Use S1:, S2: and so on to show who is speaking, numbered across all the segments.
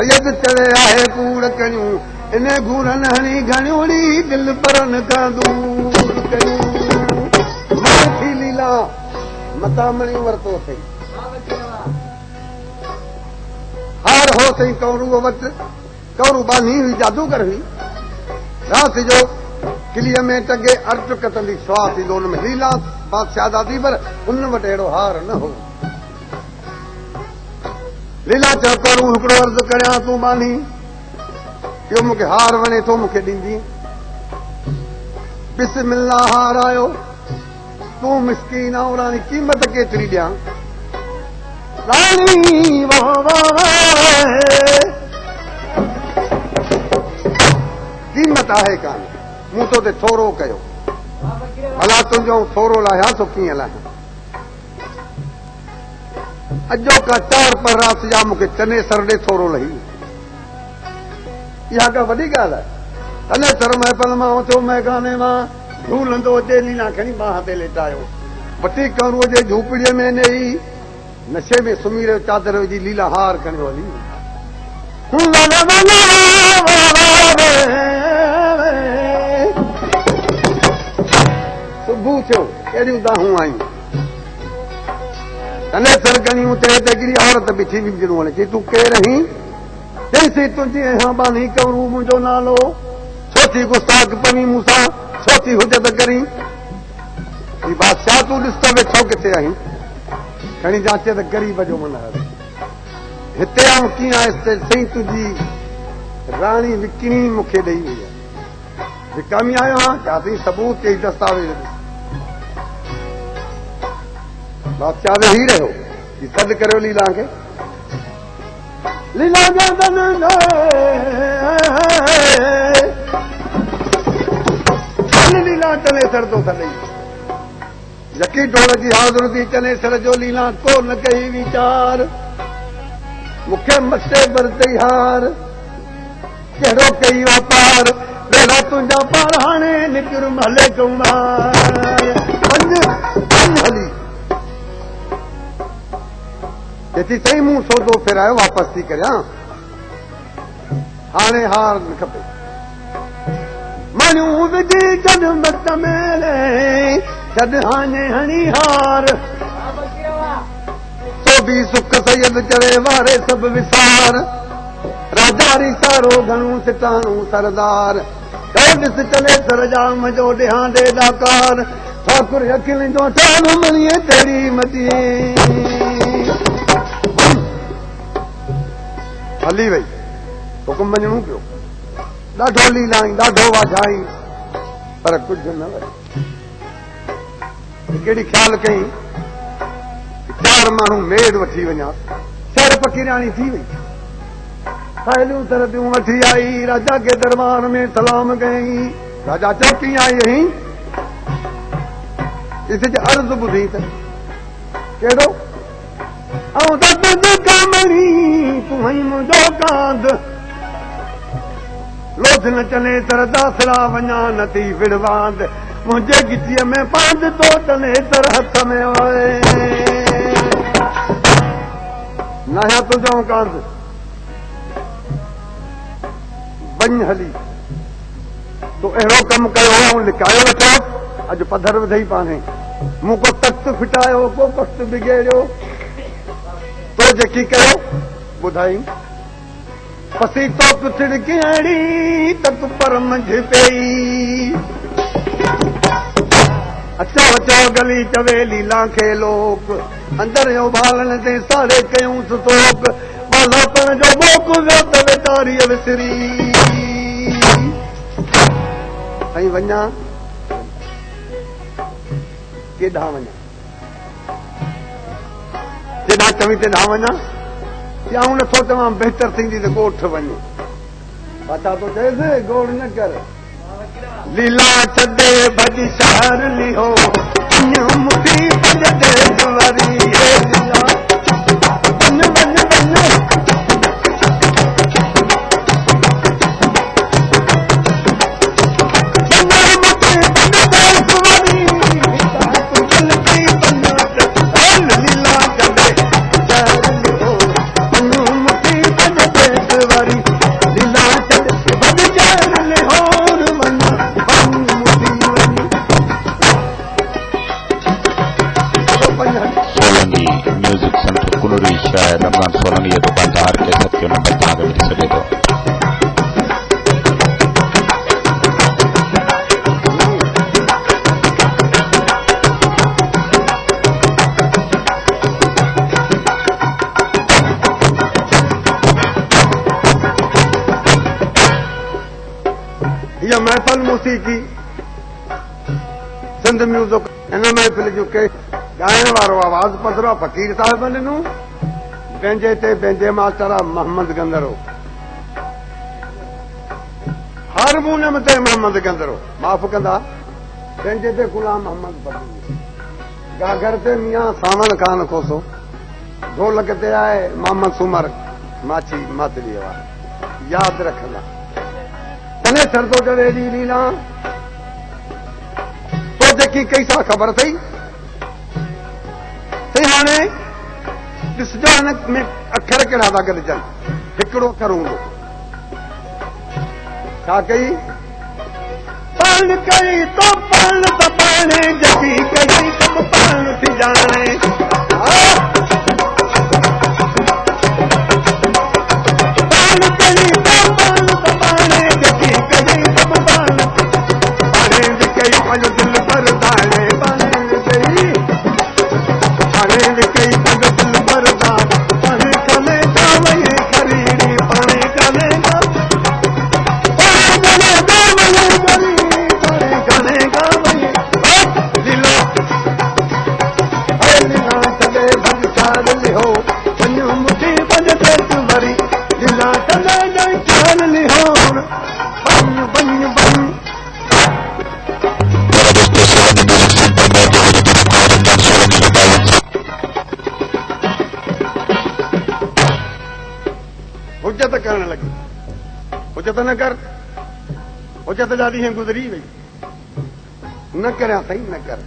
S1: सैयद चवे आहे कूड़ करियूं इन घूरन हणी घणियोड़ी दिल परन खां दूर करियूं माथी लीला मता मणी वरतो अथई हार हो सही कौरू वटि कौरू बानी हुई जादूगर हुई रात जो किलीअ में टगे अर्ज कतंदी स्वाह थींदो हुन में लीला बादशाह दादी पर हुन वटि अहिड़ो हार न हो लीला चयो कौरू हिकिड़ो अर्ज़ु करियां तूं बानी इहो मूंखे हार वणे थो मूंखे ॾींदी बिस्मिल्लाह हार आयो तूं मिसकीन आऊं राणी क़ीमत केतिरी ॾियां राणी क़ीमत आहे कान मूं तो ते थोरो कयो भला तुंहिंजो थोरो लाहियां तो कीअं लाहियां अॼो का 4 पर राति जा मूंखे चने सर ॾे थोरो लही इहा का वॾी ॻाल्हि आहे चने सर महफ़िल मां उथियो मैगाने मां झूलंदो अचे लीला खणी बाह ते लेटायो बटी करूं जे झूपड़ीअ में नई नशे में सुम्ही रहियो चादर विझी लीला हार खणी हली सुबुह थियो कहिड़ियूं दाहूं आयूं तने सर गणियूं ते तगिरी औरत बिठी विझणूं वञे चई तूं केरु आहीं चईसि तुंहिंजी ऐं बानी कवरूं मुंहिंजो नालो छो थी गुस्ताख पवी मूंसां छो थी हुजत करी ही बादशाह तूं ॾिस त वेठो किथे आहीं खणी जांचे त ग़रीब जो मन हिते आऊं कीअं आयसि सही तुंहिंजी राणी विकिणी मूंखे ॾेई वई आहे विकामी आयो आहियां छा अथई सबूत चई दस्तावेज़ बादशाह वेही रहियो ही सॾु करियो लीला खे लीला लीला चने सर तो सॾई यकी ढोल जी हाज़िर थी चने सर जो लीला को न कई वीचार मूंखे मसे बरतई हार कहिड़ो कई वापार बेड़ा तुंहिंजा पार हाणे निकिर महले कुमार हली जेती सही मूं सौदो फेरायो वापसि थी करियां हाणे हार न खपे माण्हू विझी छॾ मत मेले छॾ हाणे हणी हार तो बि सुख सैयद चढ़े वारे सभु विसार राजारी सारो घणो सिटाणू सरदार ॾिस चले सर जा मजो ॾियां ॾे डाकार ठाकुर अखिल जो ठान मणीअ तेरी मती हली वई हुकुम मञणो पियो ॾाढो लीलाई ॾाढो वाझाई पर कुझु न वई कहिड़ी ख़्याल कई 4 माण्हू मेड वठी वञा सैर पकीराणी थी वई सहेलियूं सरदियूं वठी आई राजा के दरबार में सलाम कई राजा चौकी आई आहीं इस अर्ज़ ॿुधी त कहिड़ो ऐं दर्द कामणी तूं आई मुंहिंजो कांध लोथ न चने सर दासरा वञा न थी विड़वांद मुंहिंजे गिटीअ में पांध तो चने सर हथ में आए नया तुंहिंजो कांध वञ हली तो अहिड़ो कमु कयो ऐं लिकायो वेठो अॼु पधर वधई पाणे मूं को तख़्त फिटायो को कख़्त बिगेड़ियो तो जेकी कयो ॿुधाई फसी तो पिथड़ कहिड़ी तक पर मंझि पई अचो अचो गली चवे लीला खे लोक अंदर जो बालण ते साड़े कयूं सुतोक बालापण जो मोक वियो त वेतारीअ विसरी ऐं वञा केॾां वञा जेॾां चवी तेॾां वञा याऊं नथो तमामु बहितर थींदी त ॻोठ वञो बाचा तो चएसि गोड़ न कर लीला छॾे भॼी शहर लिहो मुठी पंज वरी लीला वञ वञ वञ लीला छॾे
S2: सोलंकी म्यूजिक सेंटर कुलूरी शायर रमजान सोलंकी दुकानदार के सबके नंबर तव्हांखे मिली सघे थो।
S1: यह महफिल मूसीक़ी सिंध म्यूजिक इन महफिल जो के ॻाइण वारो आवाज़ पधरो फ़कीर साहिब ॾिनो पंहिंजे ते पंहिंजे मास्टर मोहम्मद गंदरो, हारमोनियम ते मोहम्मद गंदरो, माफ़ कंदा पंहिंजे ते गुलाम मोहम्मद बदली, गागर ते मियां सावण खान खोसो, ढोलक ते आहे मोहम्मद सुमर माछी मातली वारा यादि रखंदा। तने सरदो जड़े दी लीला तो जेकी कैसा खबर थई सही हाणे ॾिसजो हिन में अखर कहिड़ा था गॾिजनि। हिकिड़ो अखर हूंदो छा कई पाण कई तो पाण त पाणे जेकी कई सभु पाण थी ॼाणे। पाण कई तो पाण त पाणे जेकी कई सभु पाण पाणे जी कई पंहिंजो दिलि भरदाणे पाणे कई पाणे जी कई पंहिंजो दिलि भरदाणे पाणे कने का वई खरीदी पाणे कने का पाणे का वई खरीदी पाणे कने का वई लीला लीला तॾे भगचार लिहो वञो मुठी पंज पेट भरी लीला तॾे चार लिहो वञ वञ वञ। हुजत करण लगी, हुजत न कर, हुजत जा ॾींहं गुज़री वई, न करियां सही न कर,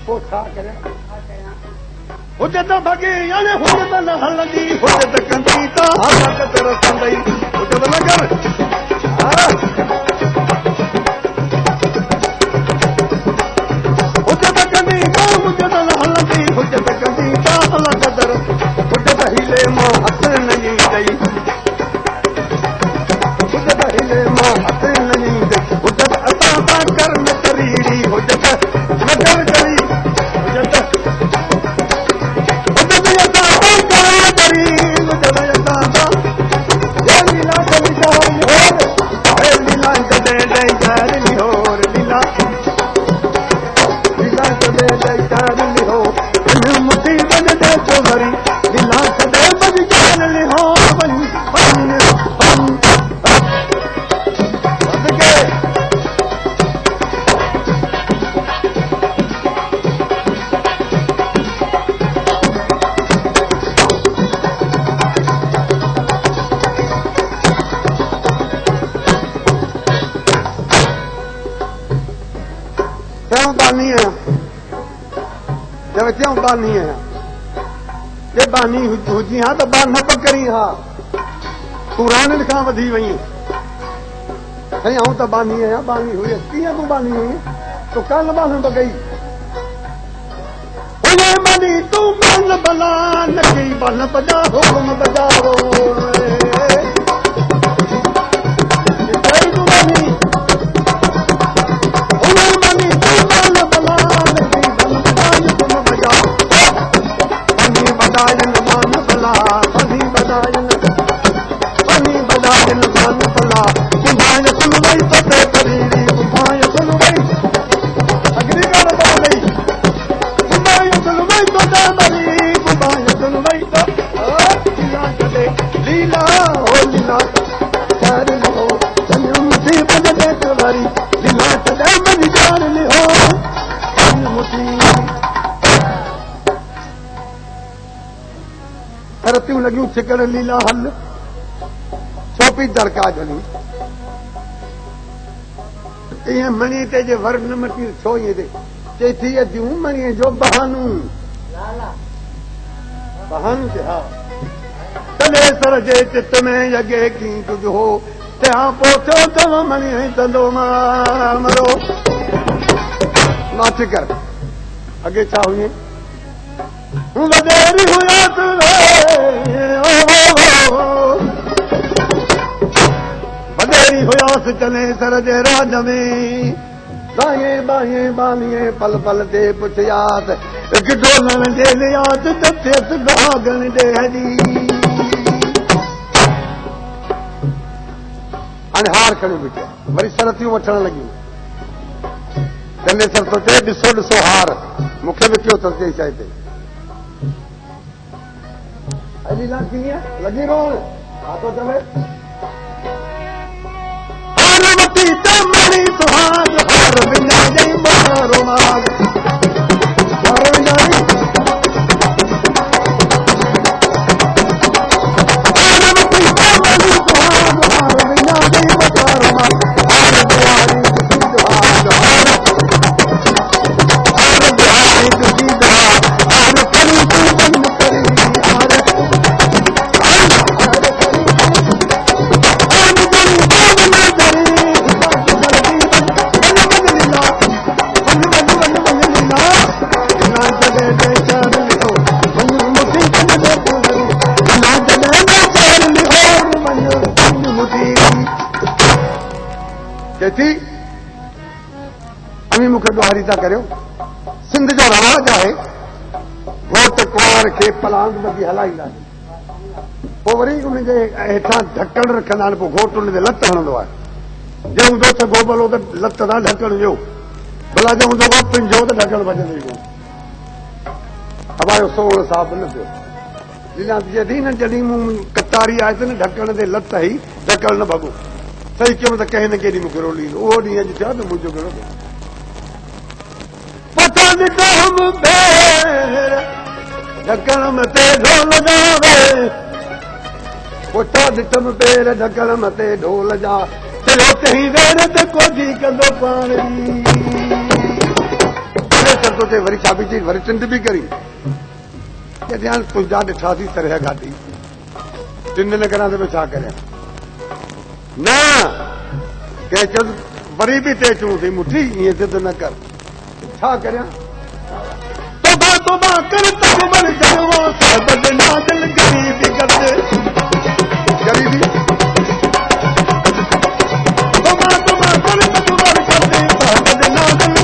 S1: पोइ छा करियां हुजत भॻे याने हुजत न हलंदी, हुजत कंदी त हलाकत रसंदई, हुजत न कर हुजत कंदी त हुजत न हलंदी, हुजत कंदी त हलाकत रसंदई, हुजत हिले मां हथ न ॾई हुजत हिले मां हथ न ॾींदे, हुजत असां सां कर न करीड़ी, हुजत न कर करी हुजत असां सां कर न करी हुजत असां सां हे लीला करी चार लिहोर हे लीला कॾहिं ॾई चार लिहोर लीला लीला कॾहिं ॾई चार लिहोर वञ मुठी वञ दे छो भरी लीला कॾहिं वञ चार लिहोर वञ वञ वञ जब बानी है जे बानी हुजी हा त बा न पकड़ी हा तूं राणियुनि खां वधी वई साईं आऊं त बानी आहियां बानी हुई कीअं तूं बानी हुई तूं कान बान पकई हुन बानी तूं बान भला न कई बान बजा हुकुम बजाओ रतियूं लॻियूं छिकण लीला हल छोपी दरका झली ईअं मणी ते जे वर न मटी छो ईअं ते चई थी अचियूं मणीअ जो बहानू बहानू ते हा तॾहिं सर जे चित में यगे की कुझु हो तंहिं पहुचो अथव मणीअ तंदो मरो मां छिकर अॻे छा हुई वॾेरी हुयासि वॾेरी हुयासि चने सर जे राज में साईं बाईं बानीअ पल पल ते पुछियासि ढोलण जे लियासि त थियसि भागण ॾे जी हाणे हार खणी बीठो वरी सरतियूं वठण लॻियूं चने सर थो चए ॾिसो ॾिसो हार मूंखे बि कयो अथसि कंहिं शइ ते लीला कीअं लॻी रोण छा थो चवे हार वठी त मणी सुहाग हार विञाई मारो माग हार विञाई हार वठी त मणी सुहाग हार विञाई मारो माग हार बिहारी दुखी दुहाग हार बिहारी दुखी दुहाग हार करी तूं बंद करी हार चेती अमी मूंखे ॾुहारी था करियो सिंध जो रवाज आहे घोट कुंवार खे पलांग बदी हलाईंदासीं पोइ वरी उनजे हेठां ढकण रखंदा आहिनि पोइ घोट उन ते लत हणंदो आहे जे हूंदो त गोबलो त लत सां ढकण वियो भला जे हूंदो को पिंजो त ढकण भॼंदो वियो हवायो सोण साफ़ न पियो लीला जॾहिं न जॾहिं मूं कतारी आहे त न ढकण ते लत ई ढकण न भॻो सही कयो त कंहिं न कंहिं मूंखे रोली उहो ॾींहुं अॼु थियो त मुंहिंजो कहिड़ो ढकण मथे ढोल जावे पुठा ॾिठम पेर ढकण मथे ढोल जा चलो चई वेर त कोजी कंदो पाण जी वरी छा बि चई वरी टिंड बि करी ॼाण तुंहिंजा ॾिठासीं तरह गाॾी टिंड न करां त छा करियां न कंहिं चयो वरी बि ते अचूं थी मुठी ईअं ज़िद न कर छा करियां तोबा तोबा कर तकबर जलवा साहब नादिल गरीबी करते गरीबी तोबा तोबा कर तकबर करते साहब नादिल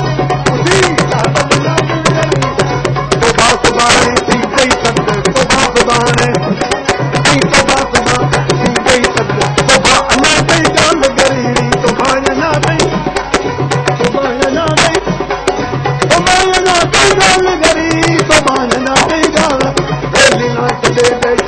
S1: मुठी साहब नादिल तोबा तोबा थी गई सद तोबा तोबा तोबा तोबा थी गई सद तोबा अना गई गाल गरीबी तोबा ना गई तोबा ना गई तोबा ना गई गाल गरीबी तोबा ना गई गाल लीला चले गई